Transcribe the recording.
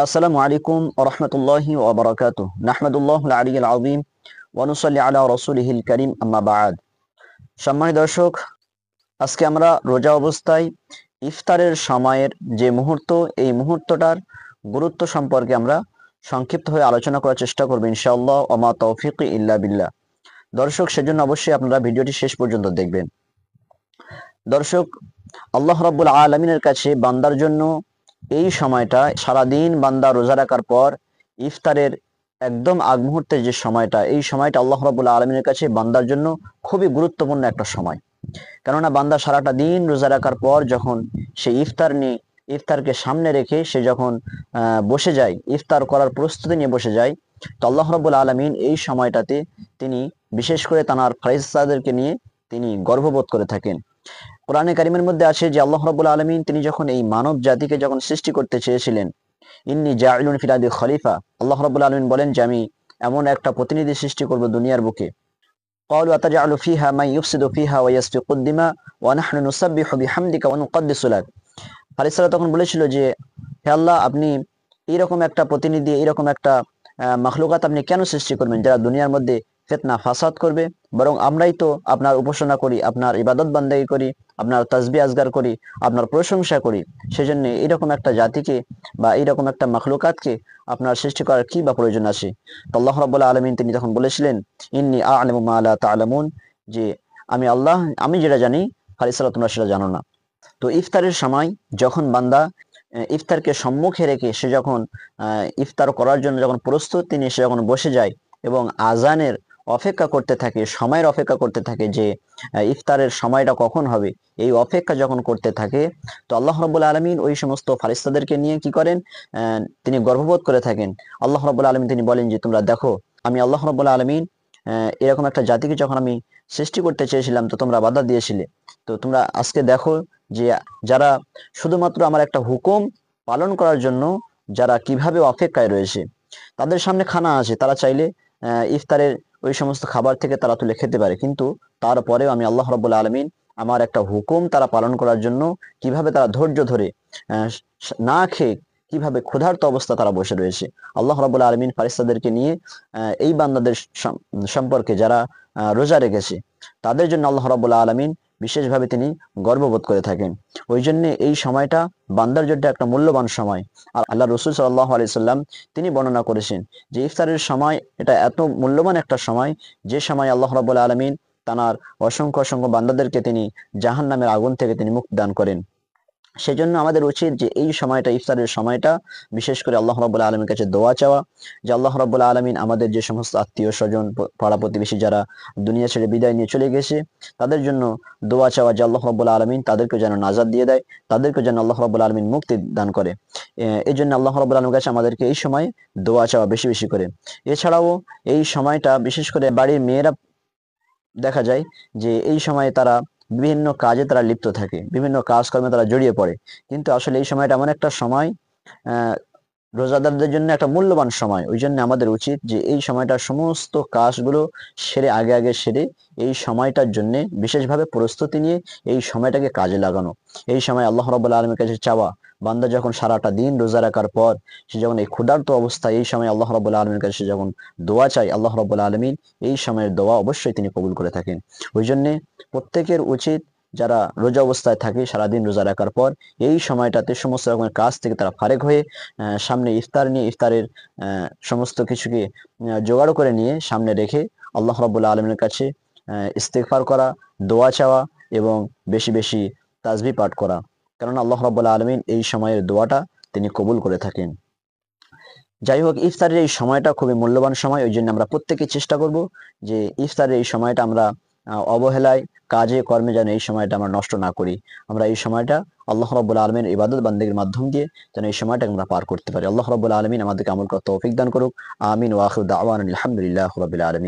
আসসালামু আলাইকুম ওয়া রাহমাতুল্লাহি ওয়া বারাকাতুহু নাহমাদুল্লাহুল আলিয়্যিল আযীম ওয়া নুসাল্লি আলা রাসূলিহিল কারীম আম্মা বা'দ। সম্মানিত দর্শক, আজকে আমরা রোজা অবস্থায় ইফতারের সময়ের যে মুহূর্ত, এই মুহূর্তটার গুরুত্ব সম্পর্কে আমরা সংক্ষিপ্তভাবে আলোচনা করার চেষ্টা করব ইনশাআল্লাহ। ওয়া মা তাওফীকি ইল্লা বিল্লাহ। দর্শক, সেজন্য অবশ্যই আপনারা ভিডিওটি শেষ পর্যন্ত দেখবেন। দর্শক, আল্লাহ রাব্বুল আলামিনের কাছে বান্দার জন্য এই সময়টা, সারাদিন বান্দা রোজা রাখার পর ইফতারের একদম আগ মুহূর্তের যে সময়টা, এই সময়টা আল্লাহ রাব্বুল আলামিনের কাছে বান্দার জন্য খুবই গুরুত্বপূর্ণ একটা সময়। কেননা বান্দা সারাটা দিন রোজা রাখার পর যখন সে ইফতারকে সামনে রেখে সে যখন বসে যায়, ইফতার করার প্রস্তুতি নিয়ে বসে যায়, তো আল্লাহ রাব্বুল আলামিন এই সময়টাতে তিনি বিশেষ করে তার ফেরেশতাদেরকে নিয়ে তিনি গর্ববোধ করে থাকেন। কোরআনে কারিমের মধ্যে আছে যে আল্লাহ রাব্বুল আলামিন তিনি যখন এই মানব জাতিকে যখন সৃষ্টি করতে চেয়েছিলেন, ইন্নী জাইলুন ফিল আরদি খলিফা, আল্লাহ রাব্বুল আলামিন বলেন যে আমি এমন একটা প্রতিনিধি সৃষ্টি করব দুনিয়ার বুকে। ক্বালু আতাজআলু ফিহা মান ইউফসিদু ফিহা ওয়া ইয়াসফিকুদ দিমা ওয়া নাহনু নুসাব্বিহু বিহামদিকা ওয়া নুকদ্দিসু লাক। ফারিসরা তখন বলেছিল যে, হে আল্লাহ, আপনি এইরকম একটা প্রতিনিধি, এইরকম একটা মাখলুকাত আপনি কেন সৃষ্টি করবেন যারা দুনিয়ার মধ্যে ফিতনা ফাসাদ করবে? বরং আমরাই তো আপনার উপাসনা করি, আপনার ইবাদত বান্দাগি করি, আপনার তাসবিহ আজগার করি, আপনার প্রশংসা করি। সেজন্য এইরকম একটা জাতিকে বা এইরকম একটা মাখলুকাতকে আপনার সৃষ্টি করার কি বা প্রয়োজন আছে? তো আল্লাহ রাব্বুল আলামিন তিনি তখন বলেছিলেন, ইন্নী আ'লামু মা লা তা'লামুন, যে আমি আল্লাহ, আমি যেটা জানি ফারিসরা তোমরা সেটা জানো না। তো ইফতারের সময় যখন বান্দা ইফতারকে সম্মুখে রেখে সে যখন ইফতার করার জন্য যখন প্রস্তুতি নিয়ে সে যখন বসে যায় এবং আজানের অপেক্ষা করতে থাকে, সময়ের অপেক্ষা করতে থাকে যে ইফতারের সময়টা কখন হবে, এই অপেক্ষা যখন করতে থাকে, তো আল্লাহ রাব্বুল আলামিন ওই সমস্ত ফারিস্তাদেরকে নিয়ে কি করেন, তিনি গর্ববোধ করে থাকেন। আল্লাহ রাব্বুল আলামিন তিনি বলেন যে তোমরা দেখো, আমি আল্লাহ রাব্বুল আলামিন এরকম একটা জাতিকে যখন আমি সৃষ্টি করতে চেয়েছিলাম তো তোমরা বাধা দিয়েছিলে। তো তোমরা আজকে দেখো যে যারা শুধুমাত্র আমার একটা হুকুম পালন করার জন্য যারা কিভাবে অপেক্ষায় রয়েছে, তাদের সামনে খানা আছে, তারা চাইলে ইফতারের ওই সমস্ত খাবার থেকে তারা তুলে খেতে পারে, কিন্তু তারপরেও আমি আল্লাহ রাব্বুল আলামিন আমার একটা হুকুম তারা পালন করার জন্য কিভাবে তারা ধৈর্য ধরে না খেয়ে কিভাবে ক্ষুধার্ত অবস্থা তারা বসে রয়েছে। আল্লাহ রাব্বুল আলামিন ফারিস্তাদেরকে নিয়ে এই বান্দাদের সম্পর্কে যারা রোজা রেখেছে তাদের জন্য আল্লাহ রাব্বুল আলামিন বিশেষভাবে তিনি গর্ববোধ করে থাকেন। ওই জন্য এই সময়টা বান্দার জন্য একটা মূল্যবান সময়। আর আল্লাহ রসুল সাল্লাল্লাহু আলাইহি সাল্লাম তিনি বর্ণনা করেছেন যে ইফতারের সময় এটা এত মূল্যবান একটা সময়, যে সময় আল্লাহ রাব্বুল আলামিন তার অসংখ্য অসংখ্য বান্দাদেরকে তিনি জাহান্নামের আগুন থেকে তিনি মুক্তি দান করেন। সেজন্য আমাদের উচিত যে এই সময়টা, ইফতারের সময়টা বিশেষ করে আল্লাহ রাব্বুল আলামিনের কাছে দোয়া চাওয়া, যে আল্লাহ রাব্বুল আলামিন আমাদের যে সমস্ত আত্মীয় স্বজন, পাড়া প্রতিবেশী যারা দুনিয়া ছেড়ে বিদায় নিয়ে চলে গেছে, তাদের জন্য দোয়া চাওয়া যে আল্লাহ রাব্বুল আলামিন তাদেরকে যেন নাজাত দিয়ে দেয়, তাদেরকে যেন আল্লাহ রাব্বুল আলামিন মুক্তি দান করে। এই জন্য আল্লাহ রাব্বুল আলামিনের কাছে আমাদেরকে এই সময় দোয়া চাওয়া বেশি বেশি করে। এছাড়াও এই সময়টা বিশেষ করে বাড়ির মেয়েরা দেখা যায় যে এই সময়ে তারা বিভিন্ন কাজে তারা লিপ্ত থাকে, বিভিন্ন কাজকর্মে তারা জড়িয়ে পড়ে। কিন্তু আসলে এই সময়টা এমন একটা সময়, আহ রোজাদারদের জন্য একটা মূল্যবান সময়। ওই জন্য আমাদের উচিত যে এই সময়টা সমস্ত কাজগুলো সেরে আগে আগে সেরে এই সময়টার জন্য বিশেষভাবে প্রস্তুতি নিয়ে এই সময়টাকে কাজে লাগানো। এই সময় আল্লাহ রাব্বুল আলামিনের কাছে চাওয়া, বান্দা যখন সারাটা দিন রোজা রাখার পর সে যখন এই ক্ষুধার্ত অবস্থায় এই সময় আল্লাহ রাব্বুল আলামিনের কাছে যখন দোয়া চায়, আল্লাহ রাব্বুল আলামিন এই সময়ের দোয়া অবশ্যই তিনি কবুল করে থাকেন। ওই জন্যে প্রত্যেকের উচিত যারা রোজা অবস্থায় থাকে সারাদিন রোজা রাখার পর এই সময়টাতে সমস্ত রকমের কাজ থেকে তারা ফারেক হয়ে সামনে ইফতার নিয়ে ইফতারের সমস্ত কিছুকে জোগাড় করে নিয়ে সামনে রেখে আল্লাহ রাব্বুল আলামিনের কাছে ইস্তেগফার করা, দোয়া চাওয়া এবং বেশি বেশি তাসবিহ পাঠ করা। কারণ আল্লাহ রাব্বুল আলামিন এই সময়ের দোয়াটা তিনি কবুল করে থাকেন। যাই হোক, ইফতারের এই সময়টা খুবই মূল্যবান সময়। ওই জন্য আমরা প্রত্যেকে চেষ্টা করব যে ইফতারের এই সময়টা আমরা অবহেলায় কাজে কর্মে যেন এই সময়টা আমরা নষ্ট না করি। আমরা এই সময়টা আল্লাহ রাব্বুল আলামিনের ইবাদত বান্দেগীর মাধ্যম দিয়ে যেন এই সময়টা আমরা পার করতে পারি। আল্লাহ রাব্বুল আলামিন আমাদেরকে আমল করার তৌফিক দান করুক। আমিন ওয়া আখিরু দাওয়ানা আলহামদুলিল্লাহি রাব্বিল আলামিন।